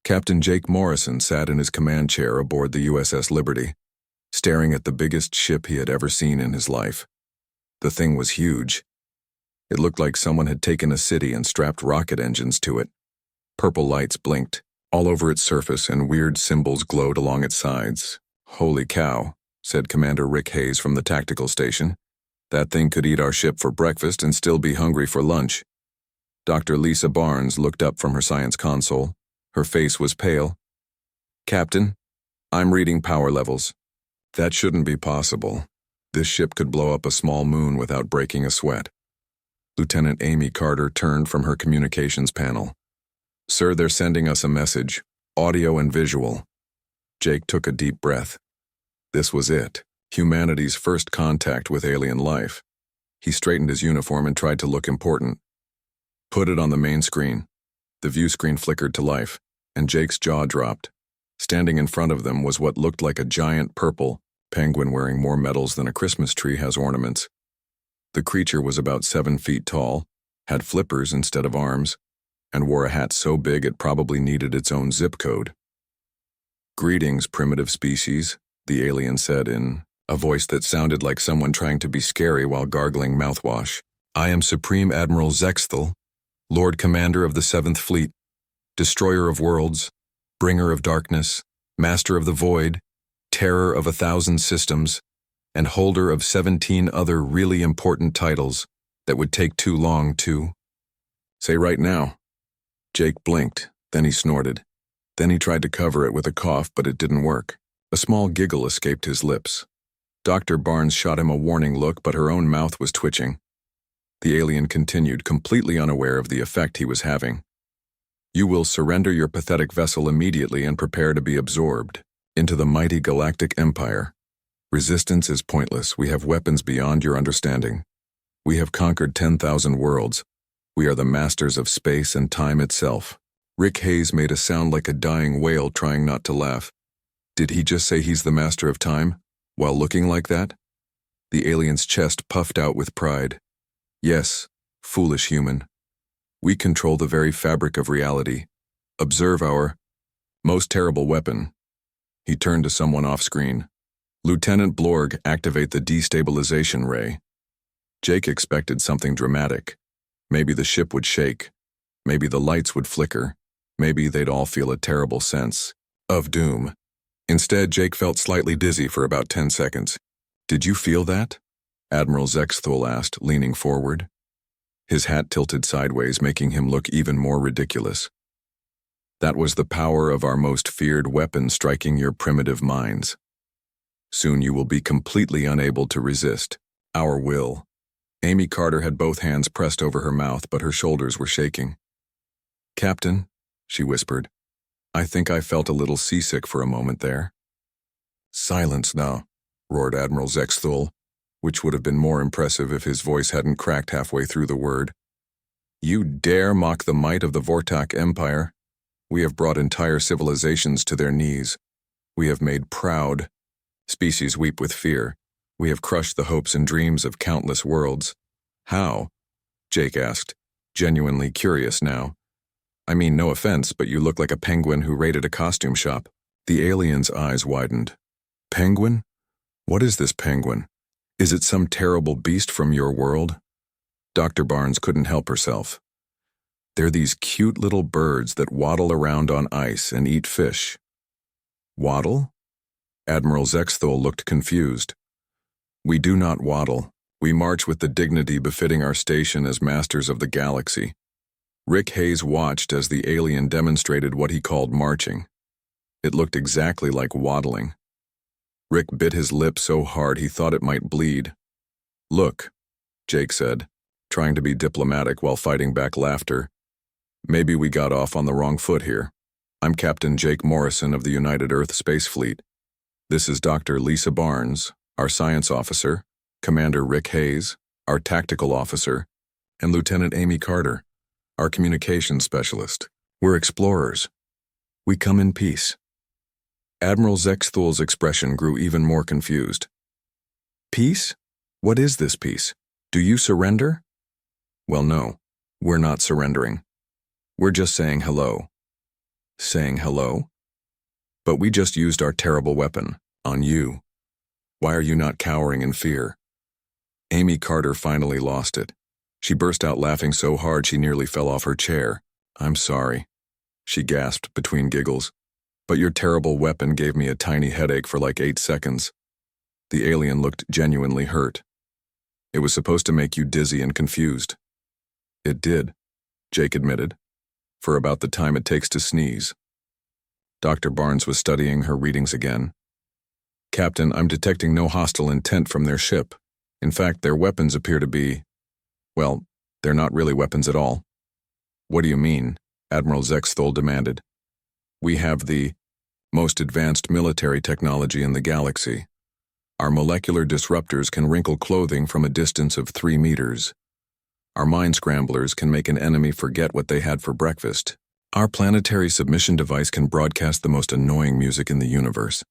Captain Jake Morrison sat in his command chair aboard the USS Liberty, staring at the biggest ship he had ever seen in his life. The thing was huge. It looked like someone had taken a city and strapped rocket engines to it. Purple lights blinked all over its surface and weird symbols glowed along its sides. "Holy cow," said Commander Rick Hayes from the tactical station. "That thing could eat our ship for breakfast and still be hungry for lunch." Dr. Lisa Barnes looked up from her science console. Her face was pale. "Captain, I'm reading power levels." "That shouldn't be possible. This ship could blow up a small moon without breaking a sweat." Lieutenant Amy Carter turned from her communications panel. "Sir, they're sending us a message, audio and visual." Jake took a deep breath. This was it, humanity's first contact with alien life. He straightened his uniform and tried to look important. "Put it on the main screen." The view screen flickered to life, and Jake's jaw dropped. Standing in front of them was what looked like a giant purple penguin wearing more medals than a Christmas tree has ornaments. The creature was about 7 feet tall, had flippers instead of arms, and wore a hat so big it probably needed its own zip code. "Greetings, primitive species," the alien said in a voice that sounded like someone trying to be scary while gargling mouthwash. "I am Supreme Admiral Zexthal, Lord Commander of the 7th Fleet, Destroyer of Worlds, Bringer of Darkness, Master of the Void, Terror of 1,000 Systems, and holder of 17 other really important titles that would take too long to say right now." Jake blinked, then he snorted. Then he tried to cover it with a cough, but it didn't work. A small giggle escaped his lips. Dr. Barnes shot him a warning look, but her own mouth was twitching. The alien continued, completely unaware of the effect he was having. "You will surrender your pathetic vessel immediately and prepare to be absorbed into the mighty Galactic Empire. Resistance is pointless. We have weapons beyond your understanding. We have conquered 10,000 worlds. We are the masters of space and time itself." Rick Hayes made a sound like a dying whale trying not to laugh. Did he just say he's the master of time, while looking like that? The alien's chest puffed out with pride. "Yes, foolish human. We control the very fabric of reality. Observe our most terrible weapon." He turned to someone off-screen. "Lieutenant Blorg, activate the destabilization ray." Jake expected something dramatic. Maybe the ship would shake. Maybe the lights would flicker. Maybe they'd all feel a terrible sense of doom. Instead, Jake felt slightly dizzy for about 10 seconds. "Did you feel that?" Admiral Zexthal asked, leaning forward. His hat tilted sideways, making him look even more ridiculous. "That was the power of our most feared weapon striking your primitive minds. Soon you will be completely unable to resist our will." Amy Carter had both hands pressed over her mouth, but her shoulders were shaking. "Captain," she whispered, "I think I felt a little seasick for a moment there." "Silence now," roared Admiral Zexthal, which would have been more impressive if his voice hadn't cracked halfway through the word. "You dare mock the might of the Vortak Empire? We have brought entire civilizations to their knees. We have made proud species weep with fear. We have crushed the hopes and dreams of countless worlds." "How?" Jake asked, genuinely curious now. "I mean, no offense, but you look like a penguin who raided a costume shop." The alien's eyes widened. "Penguin? What is this penguin? Is it some terrible beast from your world?" Dr. Barnes couldn't help herself. "They're these cute little birds that waddle around on ice and eat fish." "Waddle?" Admiral Zexthal looked confused. "We do not waddle. We march with the dignity befitting our station as masters of the galaxy." Rick Hayes watched as the alien demonstrated what he called marching. It looked exactly like waddling. Rick bit his lip so hard he thought it might bleed. "Look," Jake said, trying to be diplomatic while fighting back laughter. "Maybe we got off on the wrong foot here. I'm Captain Jake Morrison of the United Earth Space Fleet. This is Dr. Lisa Barnes, our science officer, Commander Rick Hayes, our tactical officer, and Lieutenant Amy Carter, our communications specialist. We're explorers. We come in peace." Admiral Zexthal's expression grew even more confused. "Peace? What is this peace? Do you surrender?" "Well, no, we're not surrendering. We're just saying hello." saying hello. But we just used our terrible weapon on you. Why are you not cowering in fear? Amy Carter finally lost it. She burst out laughing so hard she nearly fell off her chair. I'm sorry, she gasped between giggles. But your terrible weapon gave me a tiny headache for like 8 seconds. The alien looked genuinely hurt. It was supposed to make you dizzy and confused. It did, Jake admitted, for about the time it takes to sneeze. Dr. Barnes was studying her readings again. Captain, I'm detecting no hostile intent from their ship. In fact, their weapons appear to be, well, they're not really weapons at all. What do you mean? Admiral Zexthol demanded. We have the most advanced military technology in the galaxy. Our molecular disruptors can wrinkle clothing from a distance of 3 meters. Our mind scramblers can make an enemy forget what they had for breakfast. Our planetary submission device can broadcast the most annoying music in the universe.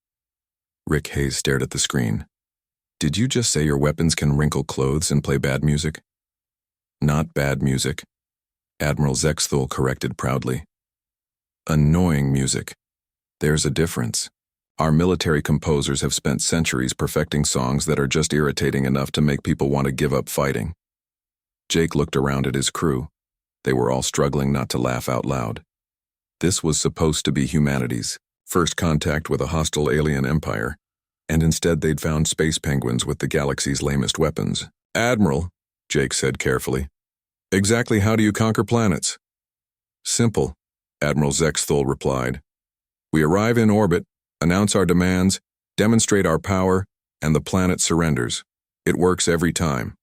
Rick Hayes stared at the screen. Did you just say your weapons can wrinkle clothes and play bad music? Not bad music, Admiral Zexthol corrected proudly. Annoying music. There's a difference. Our military composers have spent centuries perfecting songs that are just irritating enough to make people want to give up fighting. Jake looked around at his crew. They were all struggling not to laugh out loud. This was supposed to be humanity's first contact with a hostile alien empire, and instead they'd found space penguins with the galaxy's lamest weapons. Admiral, Jake said carefully, exactly how do you conquer planets? Simple, Admiral Zexthol replied. We arrive in orbit, announce our demands, demonstrate our power, and the planet surrenders. It works every time.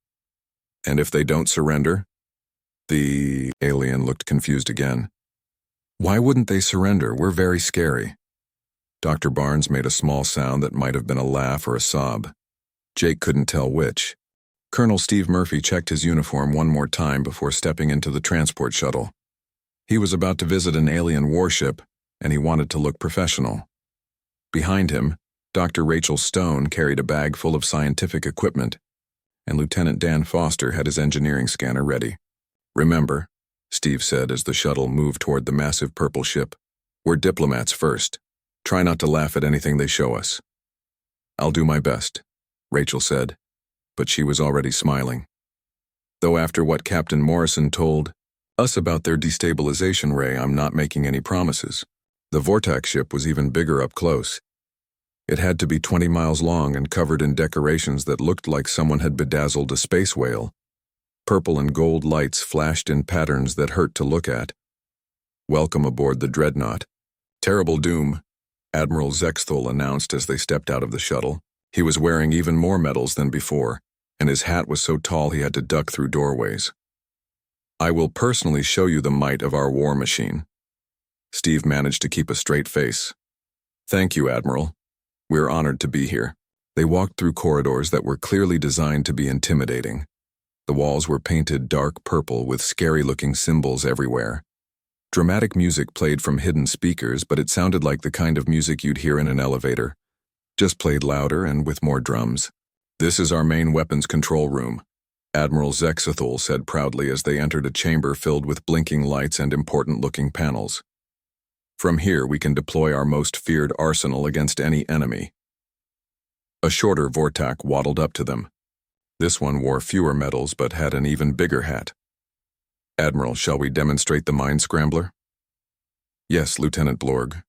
And if they don't surrender? The alien looked confused again. Why wouldn't they surrender? We're very scary. Dr. Barnes made a small sound that might have been a laugh or a sob. Jake couldn't tell which. Colonel Steve Murphy checked his uniform one more time before stepping into the transport shuttle. He was about to visit an alien warship, and he wanted to look professional. Behind him, Dr. Rachel Stone carried a bag full of scientific equipment, and Lieutenant Dan Foster had his engineering scanner ready. Remember, Steve said as the shuttle moved toward the massive purple ship, we're diplomats first. Try not to laugh at anything they show us. I'll do my best, Rachel said, but she was already smiling. Though after what Captain Morrison told us about their destabilization ray, I'm not making any promises. The Vortex ship was even bigger up close. It had to be 20 miles long and covered in decorations that looked like someone had bedazzled a space whale. Purple and gold lights flashed in patterns that hurt to look at. Welcome aboard the Dreadnought. Terrible doom, Admiral Zexthol announced as they stepped out of the shuttle. He was wearing even more medals than before, and his hat was so tall he had to duck through doorways. I will personally show you the might of our war machine. Steve managed to keep a straight face. Thank you, Admiral. We're honored to be here. They walked through corridors that were clearly designed to be intimidating. The walls were painted dark purple with scary-looking symbols everywhere. Dramatic music played from hidden speakers, but it sounded like the kind of music you'd hear in an elevator, just played louder and with more drums. This is our main weapons control room, Admiral Zexthol said proudly as they entered a chamber filled with blinking lights and important-looking panels. From here, we can deploy our most feared arsenal against any enemy. A shorter Vortak waddled up to them. This one wore fewer medals but had an even bigger hat. Admiral, shall we demonstrate the Mind Scrambler? Yes, Lieutenant Blorg.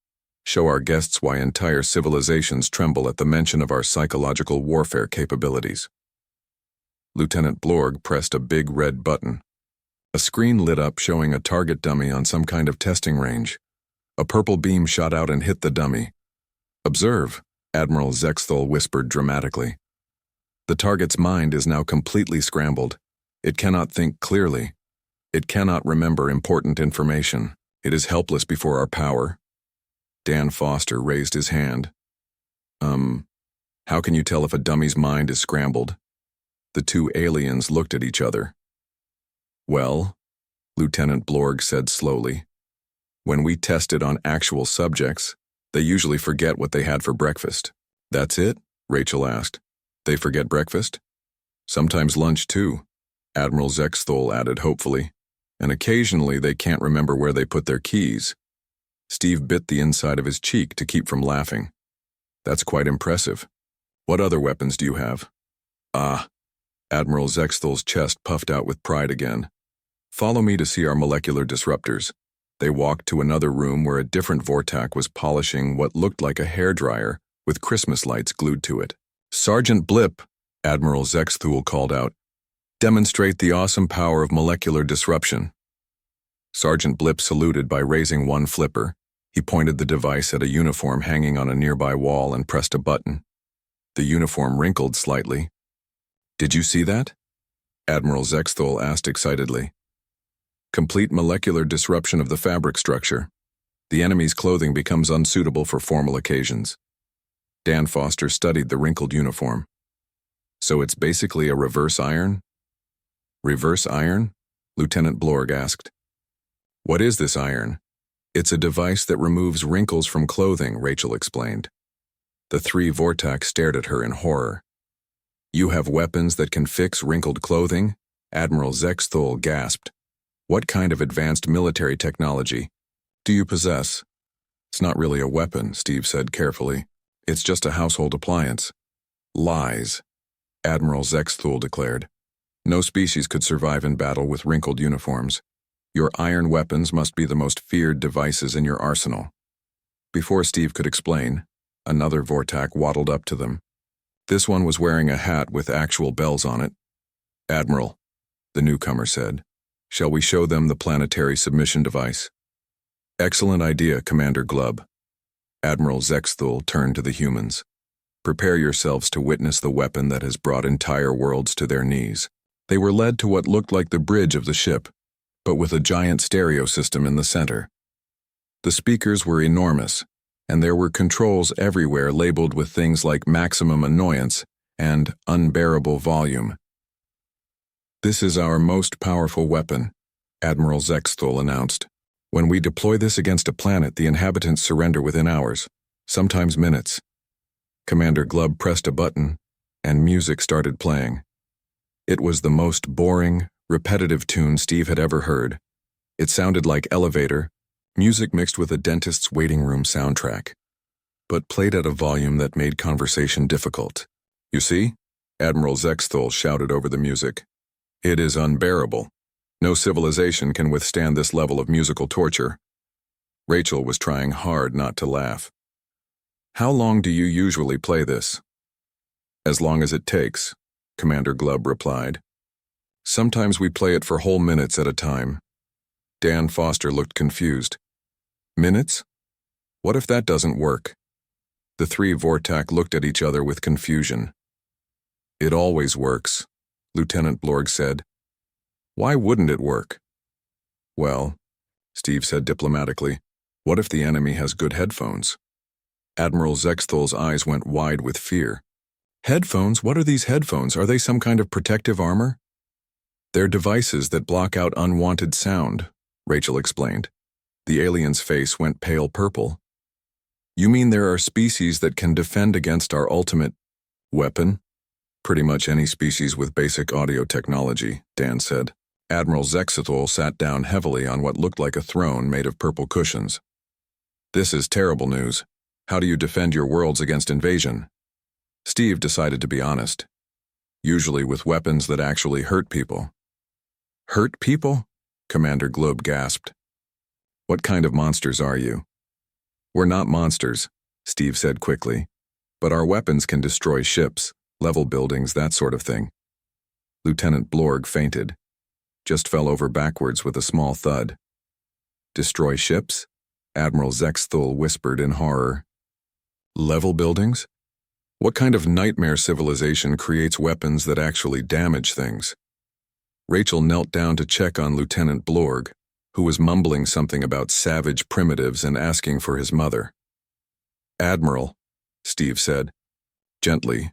Show our guests why entire civilizations tremble at the mention of our psychological warfare capabilities. Lieutenant Blorg pressed a big red button. A screen lit up showing a target dummy on some kind of testing range. A purple beam shot out and hit the dummy. Observe, Admiral Zexthol whispered dramatically. The target's mind is now completely scrambled. It cannot think clearly. It cannot remember important information. It is helpless before our power. Dan Foster raised his hand. How can you tell if a dummy's mind is scrambled? The two aliens looked at each other. Well, Lieutenant Blorg said slowly, when we test it on actual subjects, they usually forget what they had for breakfast. That's it? Rachel asked. They forget breakfast? Sometimes lunch too, Admiral Zexthol added hopefully. And occasionally they can't remember where they put their keys. Steve bit the inside of his cheek to keep from laughing. That's quite impressive. What other weapons do you have? Ah, Admiral Zexthal's chest puffed out with pride again. Follow me to see our molecular disruptors. They walked to another room where a different Vortak was polishing what looked like a hairdryer with Christmas lights glued to it. Sergeant Blip, Admiral Zexthul called out. Demonstrate the awesome power of molecular disruption. Sergeant Blip saluted by raising one flipper. He pointed the device at a uniform hanging on a nearby wall and pressed a button. The uniform wrinkled slightly. Did you see that? Admiral Zexthul asked excitedly. Complete molecular disruption of the fabric structure. The enemy's clothing becomes unsuitable for formal occasions. Dan Foster studied the wrinkled uniform. So it's basically a reverse iron? Reverse iron? Lieutenant Blorg asked. What is this iron? It's a device that removes wrinkles from clothing, Rachel explained. The three Vortak stared at her in horror. You have weapons that can fix wrinkled clothing? Admiral Zexthul gasped. What kind of advanced military technology do you possess? It's not really a weapon, Steve said carefully. It's just a household appliance. Lies, Admiral Zexthul declared. No species could survive in battle with wrinkled uniforms. Your iron weapons must be the most feared devices in your arsenal. Before Steve could explain, another Vortak waddled up to them. This one was wearing a hat with actual bells on it. Admiral, the newcomer said, shall we show them the planetary submission device? Excellent idea, Commander Glubb. Admiral Zexthul turned to the humans. Prepare yourselves to witness the weapon that has brought entire worlds to their knees. They were led to what looked like the bridge of the ship, but with a giant stereo system in the center. The speakers were enormous, and there were controls everywhere labeled with things like maximum annoyance and unbearable volume. This is our most powerful weapon, Admiral Zexthul announced. When we deploy this against a planet, the inhabitants surrender within hours, sometimes minutes. Commander Glubb pressed a button, and music started playing. It was the most boring, repetitive tune Steve had ever heard. It sounded like elevator, music mixed with a dentist's waiting room soundtrack, but played at a volume that made conversation difficult. You see? Admiral Zexthul shouted over the music. It is unbearable. No civilization can withstand this level of musical torture. Rachel was trying hard not to laugh. How long do you usually play this? As long as it takes, Commander Glubb replied. Sometimes we play it for whole minutes at a time. Dan Foster looked confused. Minutes? What if that doesn't work? The three Vortak looked at each other with confusion. It always works, Lieutenant Blorg said. Why wouldn't it work? Well, Steve said diplomatically, what if the enemy has good headphones? Admiral Zexthul's eyes went wide with fear. Headphones? What are these headphones? Are they some kind of protective armor? They're devices that block out unwanted sound, Rachel explained. The alien's face went pale purple. You mean there are species that can defend against our ultimate weapon? Pretty much any species with basic audio technology, Dan said. Admiral Zexthul sat down heavily on what looked like a throne made of purple cushions. This is terrible news. How do you defend your worlds against invasion? Steve decided to be honest. Usually with weapons that actually hurt people. Hurt people? Commander Glubb gasped. What kind of monsters are you? We're not monsters, Steve said quickly, but our weapons can destroy ships, level buildings, that sort of thing. Lieutenant Blorg fainted, just fell over backwards with a small thud. Destroy ships? Admiral Zexthul whispered in horror. Level buildings? What kind of nightmare civilization creates weapons that actually damage things? Rachel knelt down to check on Lieutenant Blorg, who was mumbling something about savage primitives and asking for his mother. Admiral, Steve said, gently,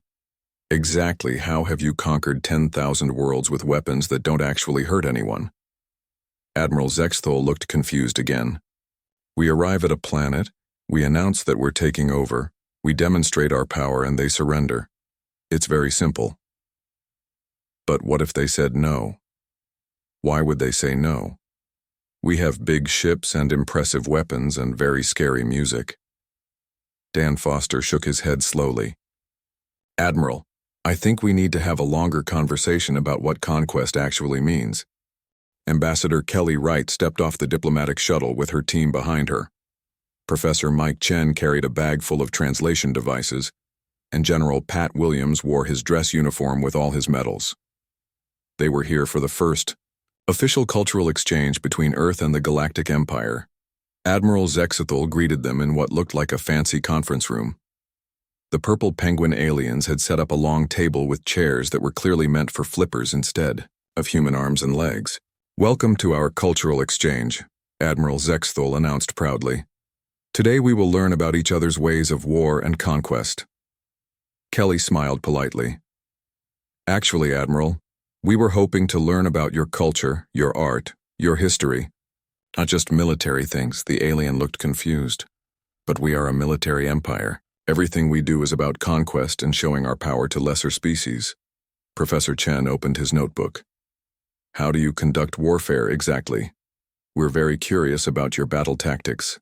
exactly how have you conquered 10,000 worlds with weapons that don't actually hurt anyone? Admiral Zexthul looked confused again. We arrive at a planet, we announce that we're taking over, we demonstrate our power and they surrender. It's very simple. But what if they said no? Why would they say no? We have big ships and impressive weapons and very scary music. Dan Foster shook his head slowly. Admiral, I think we need to have a longer conversation about what conquest actually means. Ambassador Kelly Wright stepped off the diplomatic shuttle with her team behind her. Professor Mike Chen carried a bag full of translation devices, and General Pat Williams wore his dress uniform with all his medals. They were here for the first official cultural exchange between Earth and the Galactic Empire. Admiral Zexethel greeted them in what looked like a fancy conference room. The purple penguin aliens had set up a long table with chairs that were clearly meant for flippers instead of human arms and legs. Welcome to our cultural exchange, Admiral Zexethel announced proudly. Today we will learn about each other's ways of war and conquest. Kelly smiled politely. Actually, Admiral, we were hoping to learn about your culture, your art, your history. Not just military things, the alien looked confused. But we are a military empire. Everything we do is about conquest and showing our power to lesser species. Professor Chen opened his notebook. How do you conduct warfare exactly? We're very curious about your battle tactics.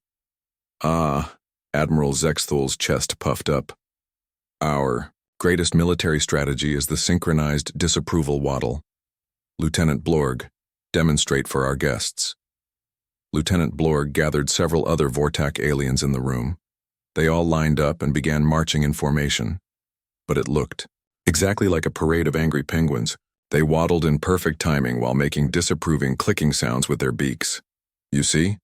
Admiral Zexthel's chest puffed up. Our greatest military strategy is the synchronized disapproval waddle. Lieutenant Blorg, demonstrate for our guests. Lieutenant Blorg gathered several other Vortak aliens in the room. They all lined up and began marching in formation. But it looked exactly like a parade of angry penguins. They waddled in perfect timing while making disapproving clicking sounds with their beaks. You see?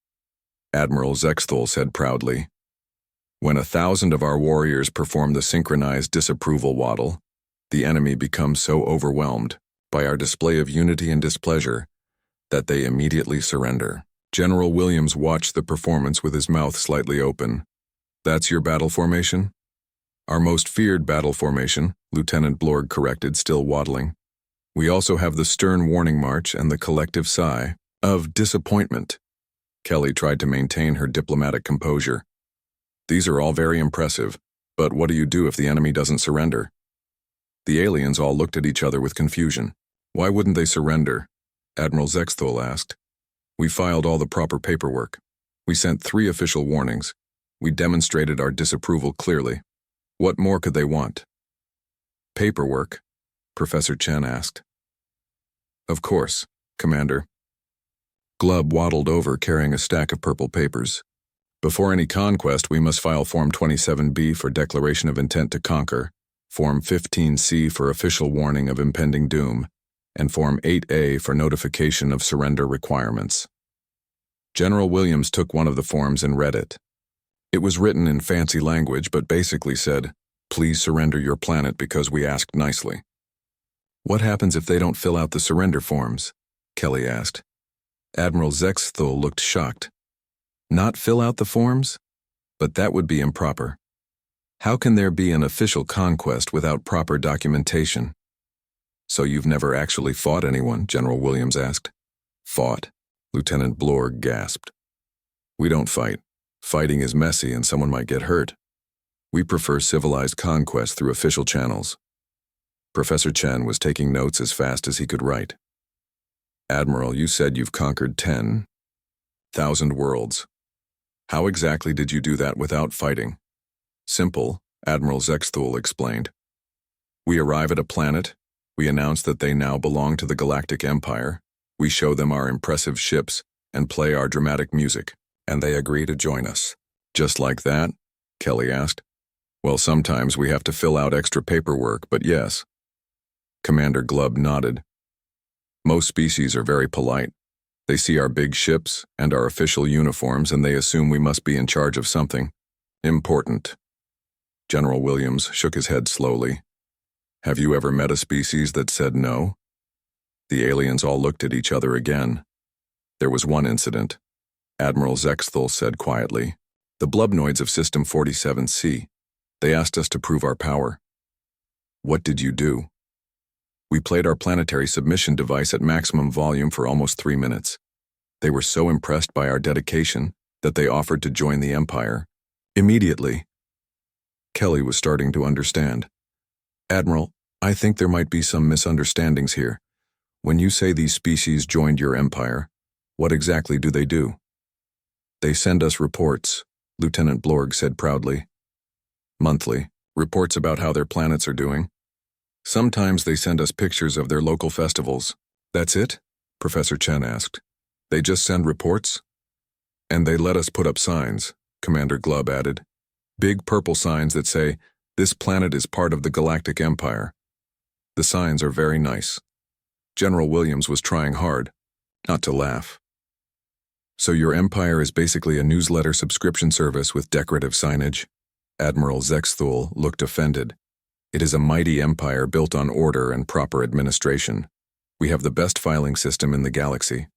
Admiral Zexthel said proudly. When 1,000 of our warriors perform the synchronized disapproval waddle, the enemy becomes so overwhelmed by our display of unity and displeasure that they immediately surrender. General Williams watched the performance with his mouth slightly open. That's your battle formation? Our most feared battle formation, Lieutenant Blorg corrected, still waddling. We also have the stern warning march and the collective sigh of disappointment. Kelly tried to maintain her diplomatic composure. These are all very impressive, but what do you do if the enemy doesn't surrender? The aliens all looked at each other with confusion. Why wouldn't they surrender? Admiral Zexthel asked. We filed all the proper paperwork. We sent 3 official warnings. We demonstrated our disapproval clearly. What more could they want? Paperwork? Professor Chen asked. Of course, Commander. Glub waddled over carrying a stack of purple papers. Before any conquest, we must file Form 27B for Declaration of Intent to Conquer, Form 15C for Official Warning of Impending Doom, and Form 8A for Notification of Surrender Requirements. General Williams took one of the forms and read it. It was written in fancy language but basically said, "Please surrender your planet because we asked nicely." What happens if they don't fill out the surrender forms? Kelly asked. Admiral Zexthel looked shocked. Not fill out the forms? But that would be improper. How can there be an official conquest without proper documentation? So you've never actually fought anyone? General Williams asked. Fought? Lieutenant Blorg gasped. We don't fight. Fighting is messy and someone might get hurt. We prefer civilized conquest through official channels. Professor Chen was taking notes as fast as he could write. Admiral, you said you've conquered 10,000 worlds. How exactly did you do that without fighting? Simple, Admiral Zexthel explained. We arrive at a planet, we announce that they now belong to the Galactic Empire, we show them our impressive ships, and play our dramatic music, and they agree to join us. Just like that? Kelly asked. Well, sometimes we have to fill out extra paperwork, but yes. Commander Glub nodded. Most species are very polite. They see our big ships and our official uniforms and they assume we must be in charge of something important. General Williams shook his head slowly. Have you ever met a species that said no? The aliens all looked at each other again. There was one incident. Admiral Zexthel said quietly. The Blubnoids of System 47C. They asked us to prove our power. What did you do? We played our planetary submission device at maximum volume for almost 3 minutes. They were so impressed by our dedication that they offered to join the Empire. Immediately. Kelly was starting to understand. Admiral, I think there might be some misunderstandings here. When you say these species joined your empire, What exactly do they do? They send us reports, Lieutenant Blorg said proudly. Monthly, reports about how their planets are doing. Sometimes they send us pictures of their local festivals. That's it? Professor Chen asked. They just send reports? And they let us put up signs, Commander Glubb added. Big purple signs that say, "This planet is part of the Galactic Empire." The signs are very nice. General Williams was trying hard not to laugh. So your empire is basically a newsletter subscription service with decorative signage? Admiral Zexthul looked offended. It is a mighty empire built on order and proper administration. We have the best filing system in the galaxy.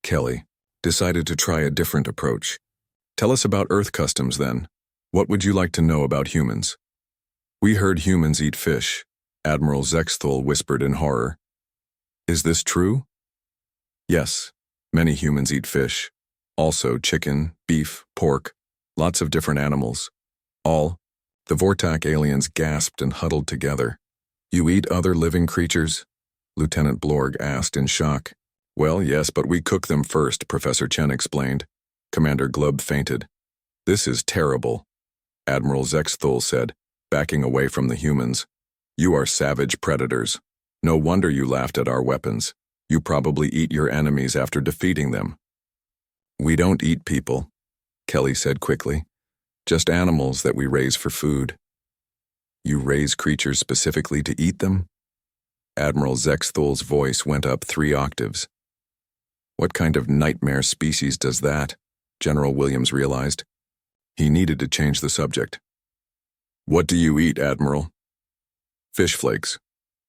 Kelly decided to try a different approach. Tell us about Earth customs then. What would you like to know about humans? We heard humans eat fish, Admiral Zexthul whispered in horror. Is this true? Yes, many humans eat fish. Also chicken, beef, pork, lots of different animals. All. The Vortak aliens gasped and huddled together. You eat other living creatures? Lieutenant Blorg asked in shock. Well, yes, but we cook them first, Professor Chen explained. Commander Glubb fainted. This is terrible, Admiral Zexthul said, backing away from the humans. You are savage predators. No wonder you laughed at our weapons. You probably eat your enemies after defeating them. We don't eat people, Kelly said quickly. Just animals that we raise for food. You raise creatures specifically to eat them? Admiral Zexthul's voice went up 3 octaves. What kind of nightmare species does that? General Williams realized. He needed to change the subject. What do you eat, Admiral? Fish flakes,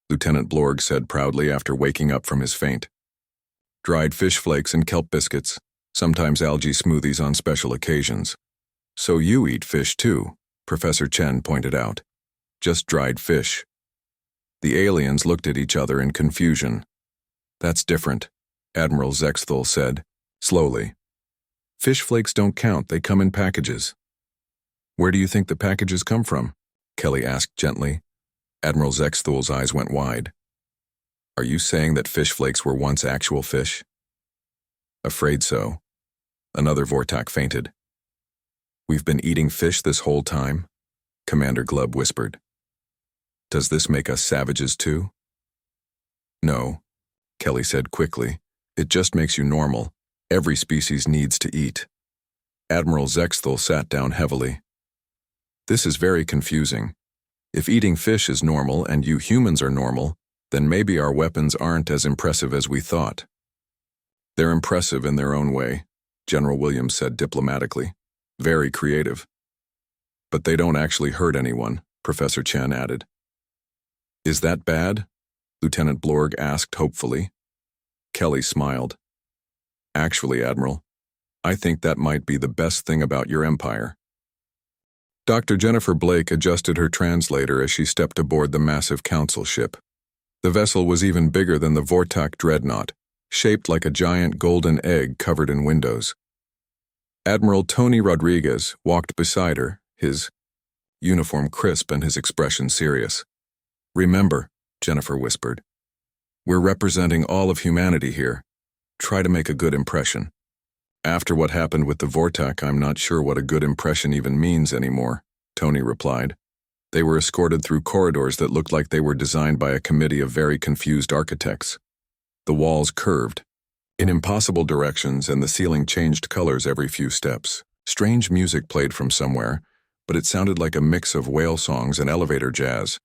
Lieutenant Blorg said proudly after waking up from his faint. Dried fish flakes and kelp biscuits, sometimes algae smoothies on special occasions. So you eat fish too, Professor Chen pointed out. Just dried fish. The aliens looked at each other in confusion. That's different, Admiral Zexthul said, slowly. Fish flakes don't count, they come in packages. Where do you think the packages come from? Kelly asked gently. Admiral Zexthul's eyes went wide. Are you saying that fish flakes were once actual fish? Afraid so. Another Vortak fainted. We've been eating fish this whole time, Commander Glubb whispered. Does this make us savages too? No, Kelly said quickly. It just makes you normal. Every species needs to eat. Admiral Zexthul sat down heavily. This is very confusing. If eating fish is normal and you humans are normal, then maybe our weapons aren't as impressive as we thought. They're impressive in their own way, General Williams said diplomatically. Very creative. But they don't actually hurt anyone, Professor Chen added. Is that bad? Lieutenant Blorg asked hopefully. Kelly smiled. Actually, Admiral, I think that might be the best thing about your empire. Dr. Jennifer Blake adjusted her translator as she stepped aboard the massive council ship. The vessel was even bigger than the Vortak dreadnought, shaped like a giant golden egg covered in windows. Admiral Tony Rodriguez walked beside her, his uniform crisp and his expression serious. Remember, Jennifer whispered, we're representing all of humanity here. Try to make a good impression. After what happened with the Vortak, I'm not sure what a good impression even means anymore, Tony replied. They were escorted through corridors that looked like they were designed by a committee of very confused architects. The walls curved in impossible directions and the ceiling changed colors every few steps. Strange music played from somewhere, but it sounded like a mix of whale songs and elevator jazz.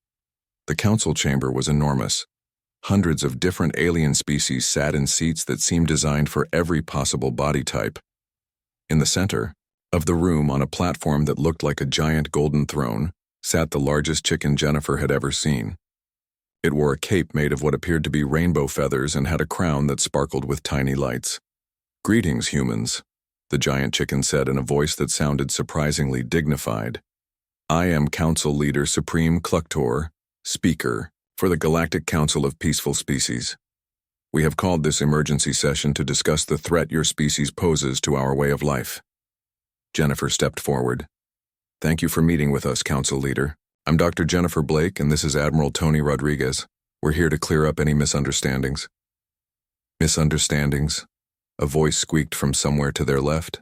The council chamber was enormous. Hundreds of different alien species sat in seats that seemed designed for every possible body type. In the center of the room, on a platform that looked like a giant golden throne, sat the largest chicken Jennifer had ever seen. It wore a cape made of what appeared to be rainbow feathers and had a crown that sparkled with tiny lights. Greetings, humans, the giant chicken said in a voice that sounded surprisingly dignified. I am Council Leader Supreme Cluctor, Speaker, for the Galactic Council of Peaceful Species. We have called this emergency session to discuss the threat your species poses to our way of life. Jennifer stepped forward. Thank you for meeting with us, Council Leader. I'm Dr. Jennifer Blake, and this is Admiral Tony Rodriguez. We're here to clear up any misunderstandings. Misunderstandings? A voice squeaked from somewhere to their left.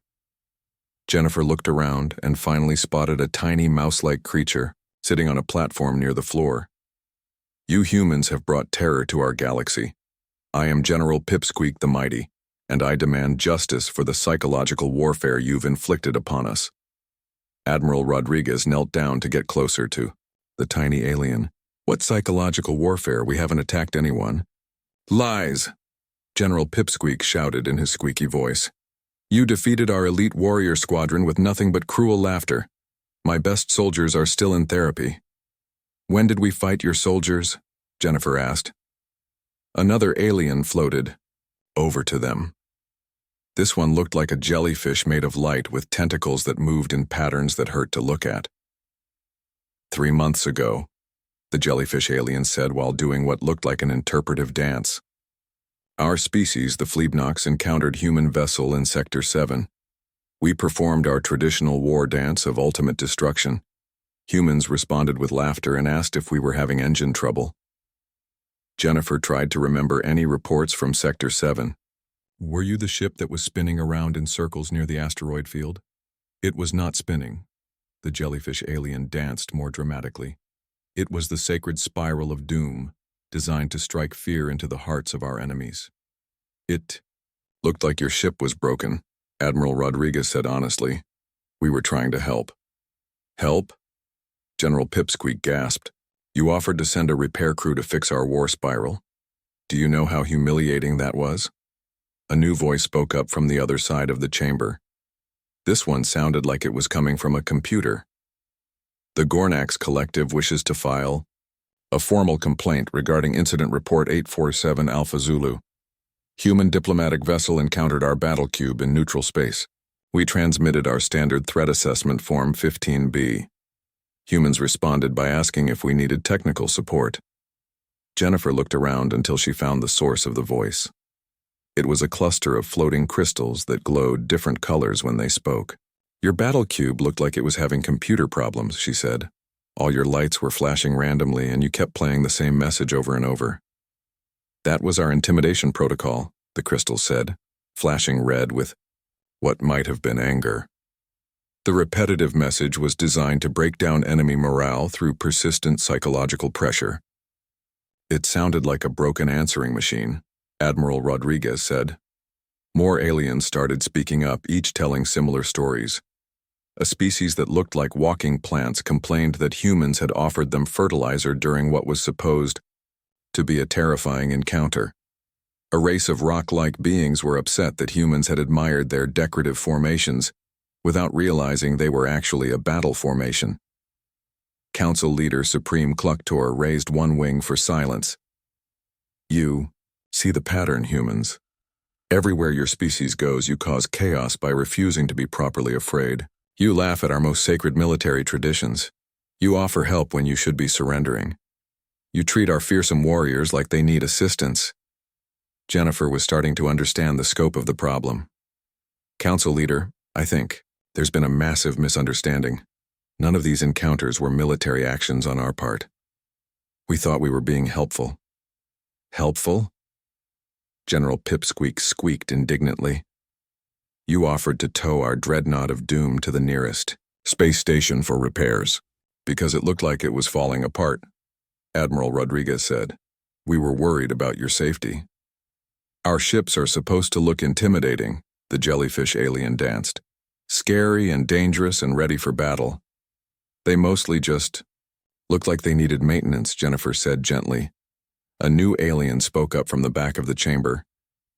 Jennifer looked around and finally spotted a tiny mouse-like creature sitting on a platform near the floor. "You humans have brought terror to our galaxy. I am General Pipsqueak the Mighty, and I demand justice for the psychological warfare you've inflicted upon us." Admiral Rodriguez knelt down to get closer to the tiny alien. "What psychological warfare? We haven't attacked anyone." "Lies!" General Pipsqueak shouted in his squeaky voice. "You defeated our elite warrior squadron with nothing but cruel laughter. My best soldiers are still in therapy." "When did we fight your soldiers?" Jennifer asked. Another alien floated over to them. This one looked like a jellyfish made of light with tentacles that moved in patterns that hurt to look at. "3 months ago," the jellyfish alien said while doing what looked like an interpretive dance. "Our species, the Fleabnox, encountered human vessel in Sector 7. We performed our traditional war dance of ultimate destruction. Humans responded with laughter and asked if we were having engine trouble." Jennifer tried to remember any reports from Sector 7. "Were you the ship that was spinning around in circles near the asteroid field?" "It was not spinning." The jellyfish alien danced more dramatically. "It was the sacred spiral of doom, designed to strike fear into the hearts of our enemies." "It looked like your ship was broken," Admiral Rodriguez said honestly. "We were trying to help." "Help?" General Pipsqueak gasped. "You offered to send a repair crew to fix our war spiral. Do you know how humiliating that was?" A new voice spoke up from the other side of the chamber. This one sounded like it was coming from a computer. "The Gornax Collective wishes to file a formal complaint regarding Incident Report 847 Alpha Zulu. Human diplomatic vessel encountered our battle cube in neutral space. We transmitted our standard threat assessment form 15B. Humans responded by asking if we needed technical support." Jennifer looked around until she found the source of the voice. It was a cluster of floating crystals that glowed different colors when they spoke. "Your battle cube looked like it was having computer problems," she said. "All your lights were flashing randomly and you kept playing the same message over and over." "That was our intimidation protocol," the crystal said, flashing red with what might have been anger. "The repetitive message was designed to break down enemy morale through persistent psychological pressure." "It sounded like a broken answering machine," Admiral Rodriguez said. More aliens started speaking up, each telling similar stories. A species that looked like walking plants complained that humans had offered them fertilizer during what was supposed to be a terrifying encounter. A race of rock-like beings were upset that humans had admired their decorative formations without realizing they were actually a battle formation. Council Leader Supreme Cluctor raised one wing for silence. "You see the pattern, humans. Everywhere your species goes, you cause chaos by refusing to be properly afraid. You laugh at our most sacred military traditions. You offer help when you should be surrendering. You treat our fearsome warriors like they need assistance." Jennifer was starting to understand the scope of the problem. "Council Leader, I think there's been a massive misunderstanding. None of these encounters were military actions on our part. We thought we were being helpful." "Helpful?" General Pipsqueak squeaked indignantly. "You offered to tow our dreadnought of doom to the nearest space station for repairs, because it looked like it was falling apart," Admiral Rodriguez said. "We were worried about your safety." "Our ships are supposed to look intimidating," the jellyfish alien danced. "Scary and dangerous and ready for battle. They mostly just looked like they needed maintenance," Jennifer said gently. A new alien spoke up from the back of the chamber.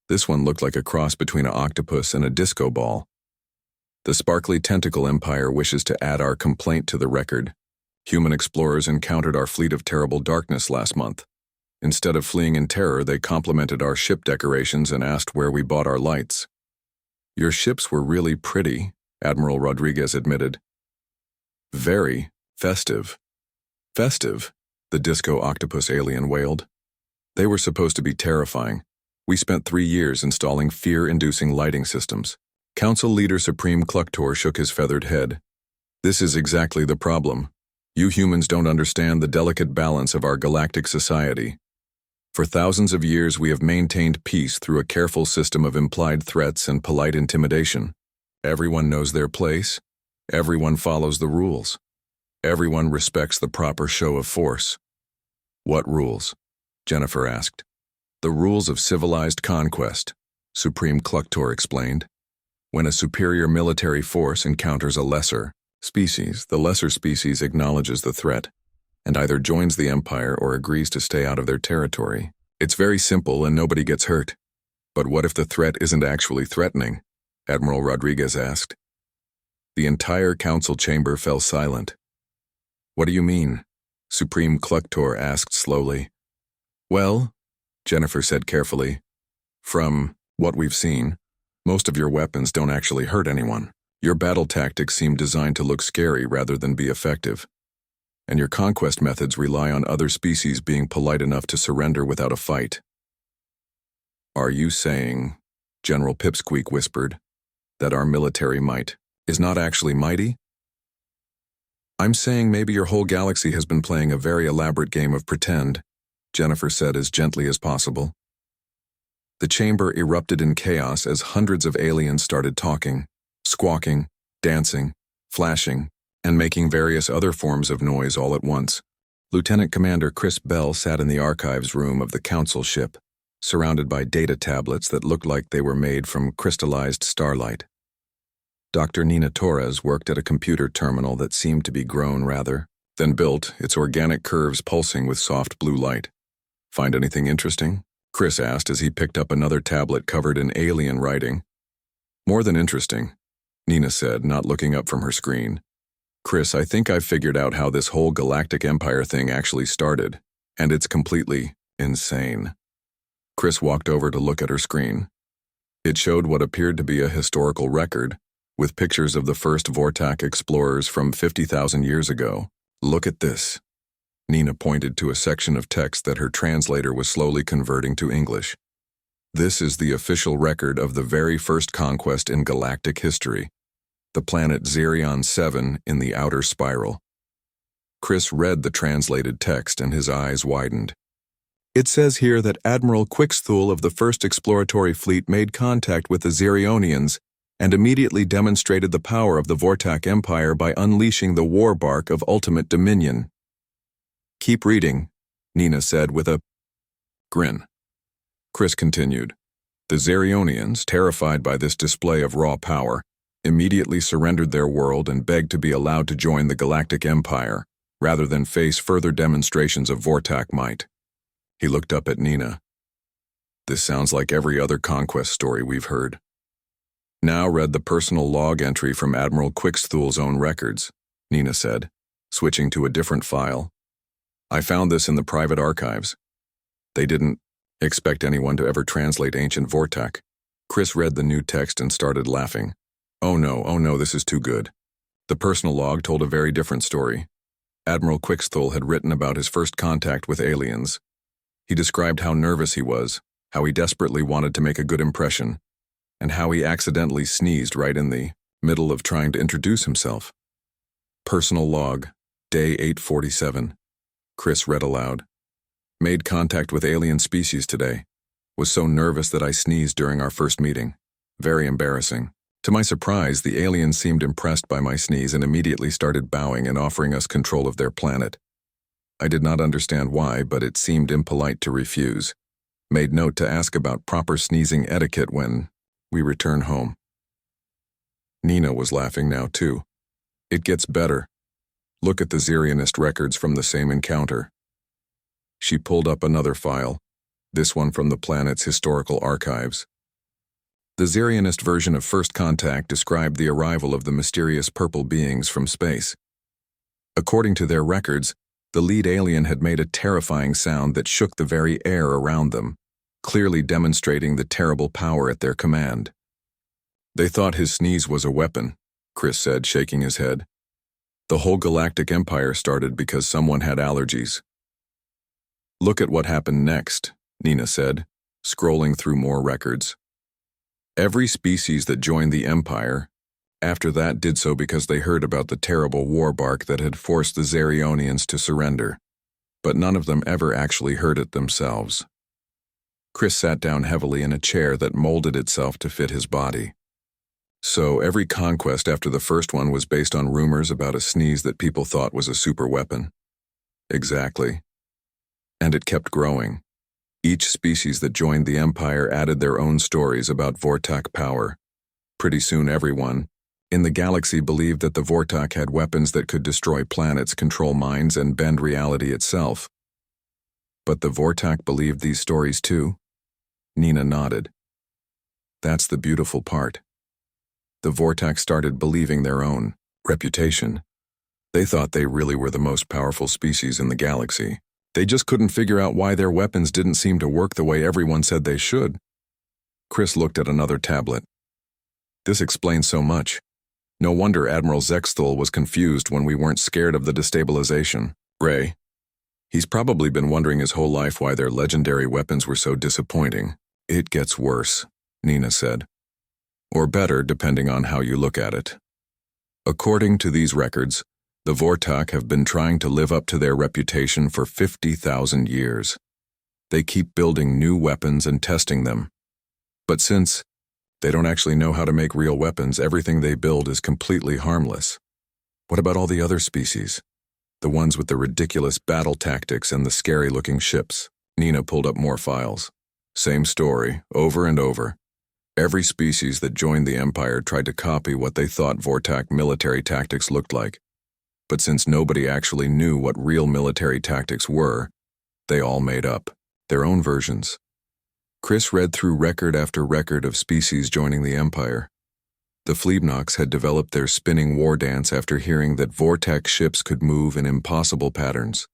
This one looked like a cross between an octopus and a disco ball. "The Sparkly Tentacle Empire wishes to add our complaint to the record. Human explorers encountered our fleet of terrible darkness last month. Instead of fleeing in terror, they complimented our ship decorations and asked where we bought our lights." "Your ships were really pretty," Admiral Rodriguez admitted. "Very festive." "Festive?" the disco octopus alien wailed. "They were supposed to be terrifying. We spent 3 years installing fear-inducing lighting systems." Council Leader Supreme Cluctor shook his feathered head. "This is exactly the problem. You humans don't understand the delicate balance of our galactic society. For thousands of years we have maintained peace through a careful system of implied threats and polite intimidation. Everyone knows their place. Everyone follows the rules. Everyone respects the proper show of force. What rules? Jennifer asked. The rules of civilized conquest, Supreme Cluctor explained. When a superior military force encounters a lesser species, the lesser species acknowledges the threat and either joins the empire or agrees to stay out of their territory. It's very simple and nobody gets hurt. But what if the threat isn't actually threatening? Admiral Rodriguez asked. The entire council chamber fell silent. What do you mean? Supreme Cluctor asked slowly. Well, Jennifer said carefully, from what we've seen, most of your weapons don't actually hurt anyone. Your battle tactics seem designed to look scary rather than be effective. And your conquest methods rely on other species being polite enough to surrender without a fight. Are you saying, General Pipsqueak whispered, that our military might is not actually mighty? I'm saying maybe your whole galaxy has been playing a very elaborate game of pretend, Jennifer said as gently as possible. The chamber erupted in chaos as hundreds of aliens started talking, squawking, dancing, flashing, and making various other forms of noise all at once. Lieutenant Commander Chris Bell sat in the archives room of the council ship, surrounded by data tablets that looked like they were made from crystallized starlight. Dr. Nina Torres worked at a computer terminal that seemed to be grown rather than built, its organic curves pulsing with soft blue light. Find anything interesting? Chris asked as he picked up another tablet covered in alien writing. More than interesting, Nina said, not looking up from her screen. Chris, I think I've figured out how this whole Galactic Empire thing actually started, and it's completely insane. Chris walked over to look at her screen. It showed what appeared to be a historical record, with pictures of the first Vortak explorers from 50,000 years ago. Look at this. Nina pointed to a section of text that her translator was slowly converting to English. This is the official record of the very first conquest in galactic history, the planet Xerion 7 in the outer spiral. Chris read the translated text and his eyes widened. It says here that Admiral Quixthul of the First Exploratory Fleet made contact with the Xerionians and immediately demonstrated the power of the Vortak Empire by unleashing the war bark of ultimate dominion. Keep reading, Nina said with a grin. Chris continued. The Xerionians, terrified by this display of raw power, immediately surrendered their world and begged to be allowed to join the Galactic Empire, rather than face further demonstrations of Vortak might. He looked up at Nina. This sounds like every other conquest story we've heard. Now read the personal log entry from Admiral Quixthul's own records, Nina said, switching to a different file. I found this in the private archives. They didn't expect anyone to ever translate ancient Vortak. Chris read the new text and started laughing. Oh no, this is too good. The personal log told a very different story. Admiral Quixthul had written about his first contact with aliens. He described how nervous he was, how he desperately wanted to make a good impression, and how he accidentally sneezed right in the middle of trying to introduce himself. Personal log, day 847. Chris read aloud. Made contact with alien species today. Was so nervous that I sneezed during our first meeting. Very embarrassing. To my surprise, the aliens seemed impressed by my sneeze and immediately started bowing and offering us control of their planet. I did not understand why, but it seemed impolite to refuse. Made note to ask about proper sneezing etiquette when we return home. Nina was laughing now too. It gets better. Look at the Xerionist records from the same encounter. She pulled up another file, this one from the planet's historical archives. The Xerionist version of First Contact described the arrival of the mysterious purple beings from space. According to their records, the lead alien had made a terrifying sound that shook the very air around them, clearly demonstrating the terrible power at their command. They thought his sneeze was a weapon, Chris said, shaking his head. The whole Galactic Empire started because someone had allergies. Look at what happened next, Nina said, scrolling through more records. Every species that joined the Empire, after that did so because they heard about the terrible war bark that had forced the Xerionians to surrender, but none of them ever actually heard it themselves. Chris sat down heavily in a chair that molded itself to fit his body. So every conquest after the first one was based on rumors about a sneeze that people thought was a super weapon. Exactly. And it kept growing. Each species that joined the Empire added their own stories about Vortak power. Pretty soon everyone in the galaxy believed that the Vortak had weapons that could destroy planets, control minds, and bend reality itself. But the Vortak believed these stories too? Nina nodded. That's the beautiful part. The Vortak started believing their own reputation. They thought they really were the most powerful species in the galaxy. They just couldn't figure out why their weapons didn't seem to work the way everyone said they should. Chris looked at another tablet. This explains so much. No wonder Admiral Zexthal was confused when we weren't scared of the destabilization. Ray. He's probably been wondering his whole life why their legendary weapons were so disappointing. It gets worse, Nina said. Or better, depending on how you look at it. According to these records, the Vortak have been trying to live up to their reputation for 50,000 years. They keep building new weapons and testing them. But since they don't actually know how to make real weapons, everything they build is completely harmless. What about all the other species? The ones with the ridiculous battle tactics and the scary-looking ships? Nina pulled up more files. Same story, over and over. Every species that joined the Empire tried to copy what they thought Vortak military tactics looked like. But since nobody actually knew what real military tactics were, they all made up their own versions. Chris read through record after record of species joining the Empire. The Fleabnoks had developed their spinning war dance after hearing that Vortak ships could move in impossible patterns.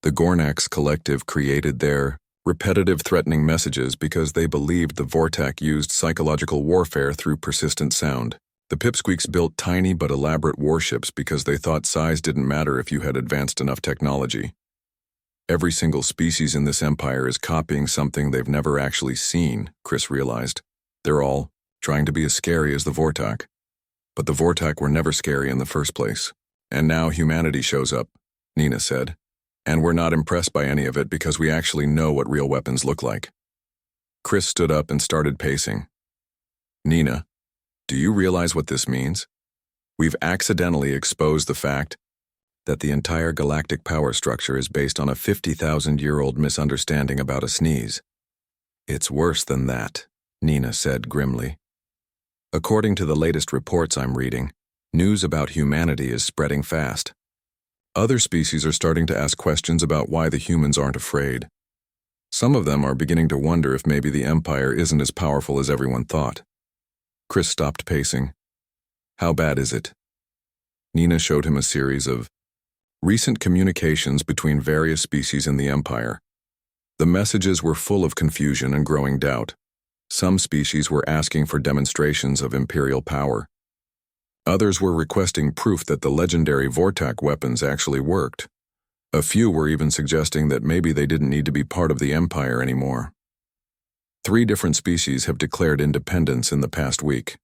The Gornax Collective created their repetitive threatening messages because they believed the Vortak used psychological warfare through persistent sound. The Pipsqueaks built tiny but elaborate warships because they thought size didn't matter if you had advanced enough technology. Every single species in this empire is copying something they've never actually seen, Chris realized. They're all trying to be as scary as the Vortak. But the Vortak were never scary in the first place. And now humanity shows up, Nina said. And we're not impressed by any of it because we actually know what real weapons look like. Chris stood up and started pacing. Nina, do you realize what this means? We've accidentally exposed the fact that the entire galactic power structure is based on a 50,000-year-old misunderstanding about a sneeze. It's worse than that, Nina said grimly. According to the latest reports I'm reading, news about humanity is spreading fast. Other species are starting to ask questions about why the humans aren't afraid. Some of them are beginning to wonder if maybe the Empire isn't as powerful as everyone thought. Chris stopped pacing. How bad is it? Nina showed him a series of recent communications between various species in the Empire. The messages were full of confusion and growing doubt. Some species were asking for demonstrations of imperial power. Others were requesting proof that the legendary Vortak weapons actually worked. A few were even suggesting that maybe they didn't need to be part of the Empire anymore. 3 different species have declared independence in the past week,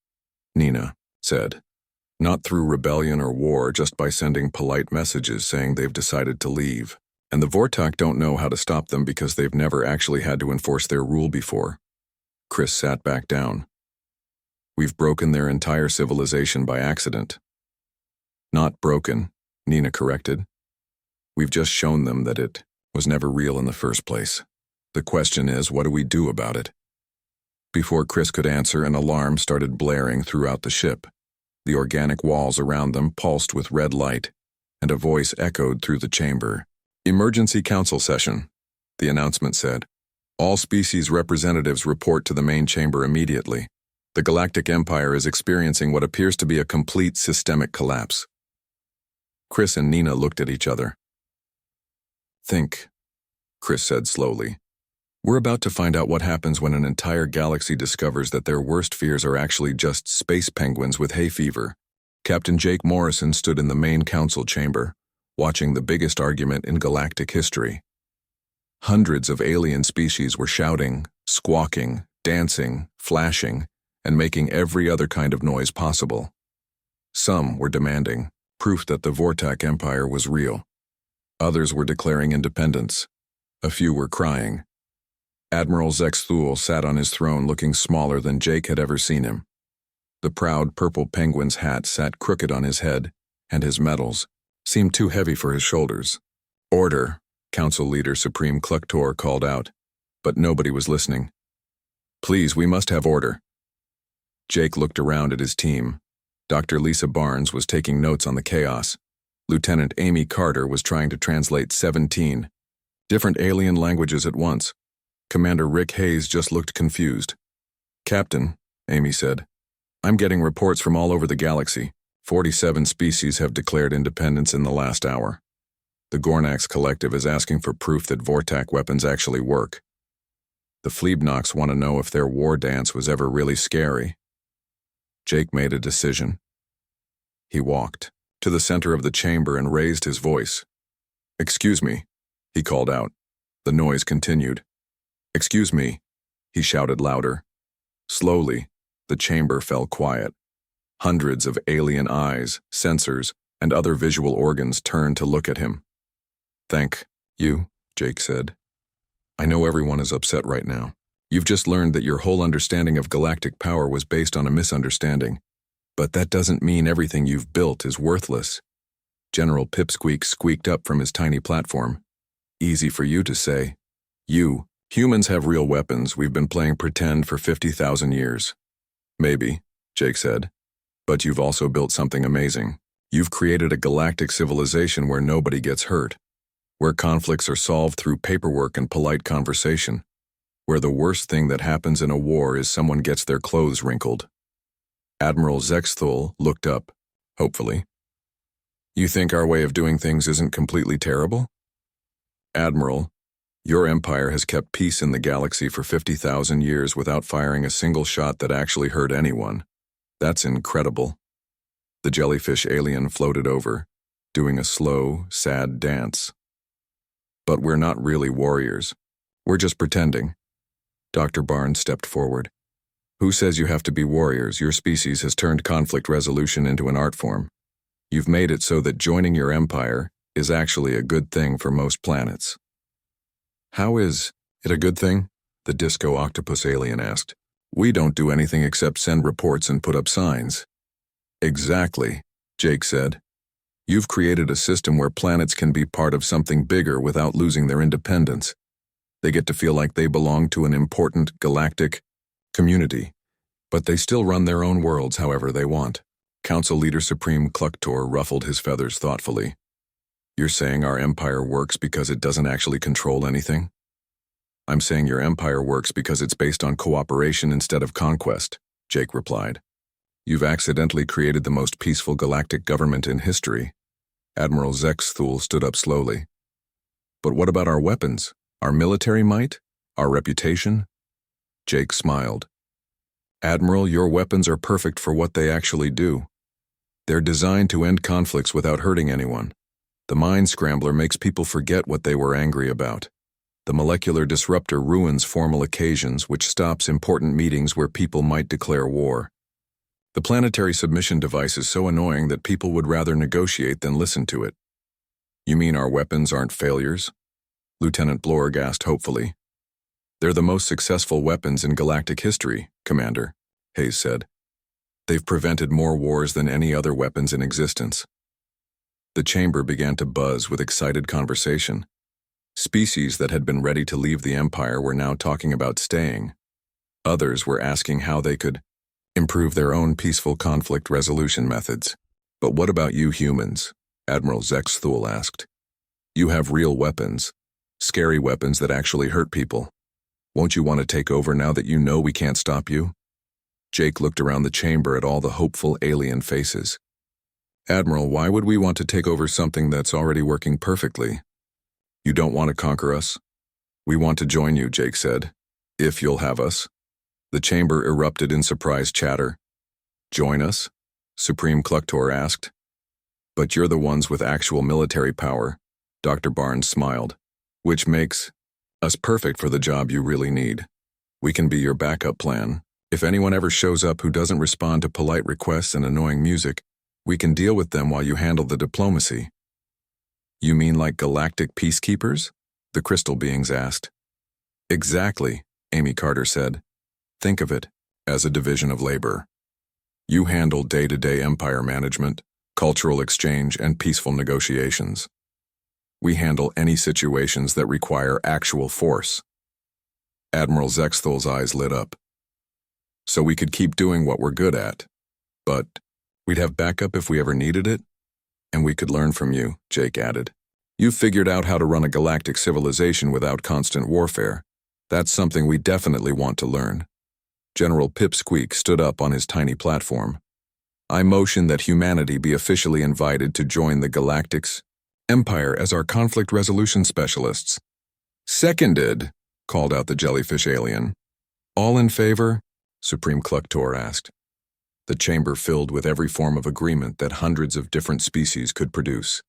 Nina said. Not through rebellion or war, just by sending polite messages saying they've decided to leave. And the Vortak don't know how to stop them because they've never actually had to enforce their rule before. Chris sat back down. We've broken their entire civilization by accident. Not broken, Nina corrected. We've just shown them that it was never real in the first place. The question is, what do we do about it? Before Chris could answer, an alarm started blaring throughout the ship. The organic walls around them pulsed with red light, and a voice echoed through the chamber. Emergency council session, the announcement said. All species representatives report to the main chamber immediately. The Galactic Empire is experiencing what appears to be a complete systemic collapse. Chris and Nina looked at each other. Think, Chris said slowly. We're about to find out what happens when an entire galaxy discovers that their worst fears are actually just space penguins with hay fever. Captain Jake Morrison stood in the main council chamber, watching the biggest argument in galactic history. Hundreds of alien species were shouting, squawking, dancing, flashing, and making every other kind of noise possible. Some were demanding proof that the Vortak Empire was real. Others were declaring independence. A few were crying. Admiral Zexthul sat on his throne looking smaller than Jake had ever seen him. The proud purple penguin's hat sat crooked on his head, and his medals seemed too heavy for his shoulders. "Order," Council Leader Supreme Cluctor called out, but nobody was listening. "Please, we must have order." Jake looked around at his team. Dr. Lisa Barnes was taking notes on the chaos. Lieutenant Amy Carter was trying to translate 17 different alien languages at once. Commander Rick Hayes just looked confused. "Captain," Amy said, "I'm getting reports from all over the galaxy. 47 species have declared independence in the last hour. The Gornax Collective is asking for proof that Vortak weapons actually work. The Fleabnox want to know if their war dance was ever really scary." Jake made a decision. He walked to the center of the chamber and raised his voice. "Excuse me," he called out. The noise continued. "Excuse me," he shouted louder. Slowly, the chamber fell quiet. Hundreds of alien eyes, sensors, and other visual organs turned to look at him. "Thank you," Jake said. "I know everyone is upset right now. You've just learned that your whole understanding of galactic power was based on a misunderstanding. But that doesn't mean everything you've built is worthless." General Pipsqueak squeaked up from his tiny platform. "Easy for you to say. Humans have real weapons. We've been playing pretend for 50,000 years. "Maybe," Jake said. "But you've also built something amazing. You've created a galactic civilization where nobody gets hurt, where conflicts are solved through paperwork and polite conversation, where the worst thing that happens in a war is someone gets their clothes wrinkled." Admiral Zexthul looked up, hopefully. "You think our way of doing things isn't completely terrible?" "Admiral, your empire has kept peace in the galaxy for 50,000 years without firing a single shot that actually hurt anyone. That's incredible." The jellyfish alien floated over, doing a slow, sad dance. "But we're not really warriors. We're just pretending." Dr. Barnes stepped forward. "Who says you have to be warriors? Your species has turned conflict resolution into an art form. You've made it so that joining your empire is actually a good thing for most planets." "How is it a good thing?" the disco octopus alien asked. "We don't do anything except send reports and put up signs." "Exactly," Jake said. "You've created a system where planets can be part of something bigger without losing their independence. They get to feel like they belong to an important galactic community, but they still run their own worlds however they want." Council Leader Supreme Cluctor ruffled his feathers thoughtfully. "You're saying our empire works because it doesn't actually control anything?" "I'm saying your empire works because it's based on cooperation instead of conquest," Jake replied. "You've accidentally created the most peaceful galactic government in history." Admiral Zexthul stood up slowly. "But what about our weapons? Our military might? Our reputation?" Jake smiled. "Admiral, your weapons are perfect for what they actually do. They're designed to end conflicts without hurting anyone. The Mind Scrambler makes people forget what they were angry about. The Molecular Disruptor ruins formal occasions, which stops important meetings where people might declare war. The Planetary Submission device is so annoying that people would rather negotiate than listen to it." "You mean our weapons aren't failures?" Lieutenant Blorg asked hopefully. "They're the most successful weapons in galactic history, Commander," Hayes said. "They've prevented more wars than any other weapons in existence." The chamber began to buzz with excited conversation. Species that had been ready to leave the Empire were now talking about staying. Others were asking how they could improve their own peaceful conflict resolution methods. "But what about you humans?" Admiral Zexthul asked. "You have real weapons, scary weapons that actually hurt people. Won't you want to take over now that you know we can't stop you?" Jake looked around the chamber at all the hopeful alien faces. "Admiral, why would we want to take over something that's already working perfectly?" "You don't want to conquer us?" "We want to join you," Jake said. "If you'll have us." The chamber erupted in surprised chatter. "Join us?" Supreme Cluctor asked. "But you're the ones with actual military power," Dr. Barnes smiled. "Which makes us perfect for the job you really need. We can be your backup plan. If anyone ever shows up who doesn't respond to polite requests and annoying music, we can deal with them while you handle the diplomacy." "You mean like galactic peacekeepers?" the crystal beings asked. Exactly, Amy Carter said. Think of it as a division of labor. You handle day-to-day empire management, cultural exchange, and peaceful negotiations. We handle any situations that require actual force. Admiral Zexthol's eyes lit up. So we could keep doing what we're good at, but we'd have backup if we ever needed it, and we could learn from you, Jake added. You've figured out how to run a galactic civilization without constant warfare. That's something we definitely want to learn. General Pipsqueak stood up on his tiny platform. I motion that humanity be officially invited to join the Galactic's Empire as our conflict resolution specialists. Seconded, called out the jellyfish alien. All in favor? Supreme Cluctor asked. The chamber filled with every form of agreement that hundreds of different species could produce.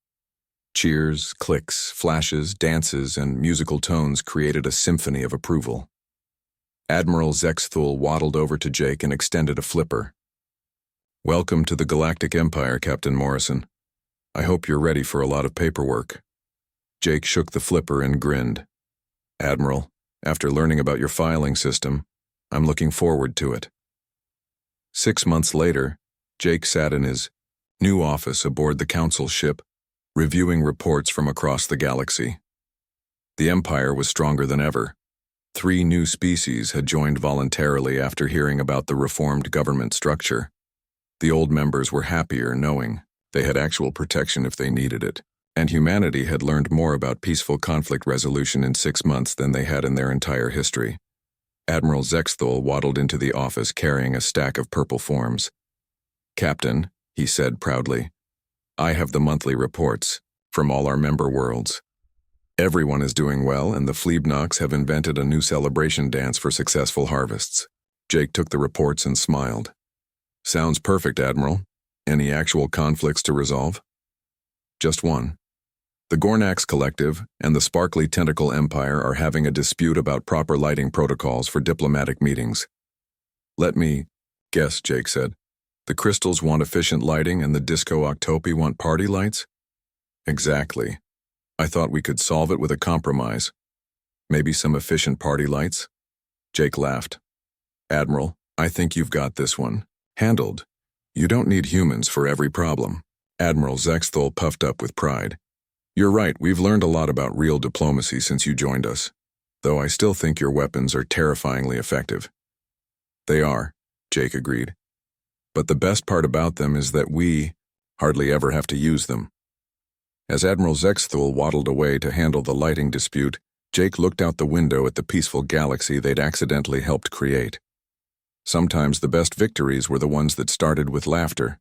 Cheers, clicks, flashes, dances, and musical tones created a symphony of approval. Admiral Zexthul waddled over to Jake and extended a flipper. Welcome to the Galactic Empire, Captain Morrison. I hope you're ready for a lot of paperwork. Jake shook the flipper and grinned. Admiral, after learning about your filing system, I'm looking forward to it. 6 months later, Jake sat in his new office aboard the Council ship, reviewing reports from across the galaxy. The Empire was stronger than ever. 3 new species had joined voluntarily after hearing about the reformed government structure. The old members were happier knowing they had actual protection if they needed it, and humanity had learned more about peaceful conflict resolution in 6 months than they had in their entire history. Admiral Zexthul waddled into the office carrying a stack of purple forms. Captain, he said proudly, I have the monthly reports from all our member worlds. Everyone is doing well, and the Fleebnoks have invented a new celebration dance for successful harvests. Jake took the reports and smiled. Sounds perfect, Admiral. Any actual conflicts to resolve? Just one. The Gornax Collective and the Sparkly Tentacle Empire are having a dispute about proper lighting protocols for diplomatic meetings. Let me guess, Jake said. The crystals want efficient lighting and the Disco Octopi want party lights? Exactly. I thought we could solve it with a compromise. Maybe some efficient party lights? Jake laughed. Admiral, I think you've got this one handled. You don't need humans for every problem. Admiral Zexthul puffed up with pride. You're right, we've learned a lot about real diplomacy since you joined us, though I still think your weapons are terrifyingly effective. They are, Jake agreed. But the best part about them is that we hardly ever have to use them. As Admiral Zexthul waddled away to handle the lighting dispute, Jake looked out the window at the peaceful galaxy they'd accidentally helped create. Sometimes the best victories were the ones that started with laughter.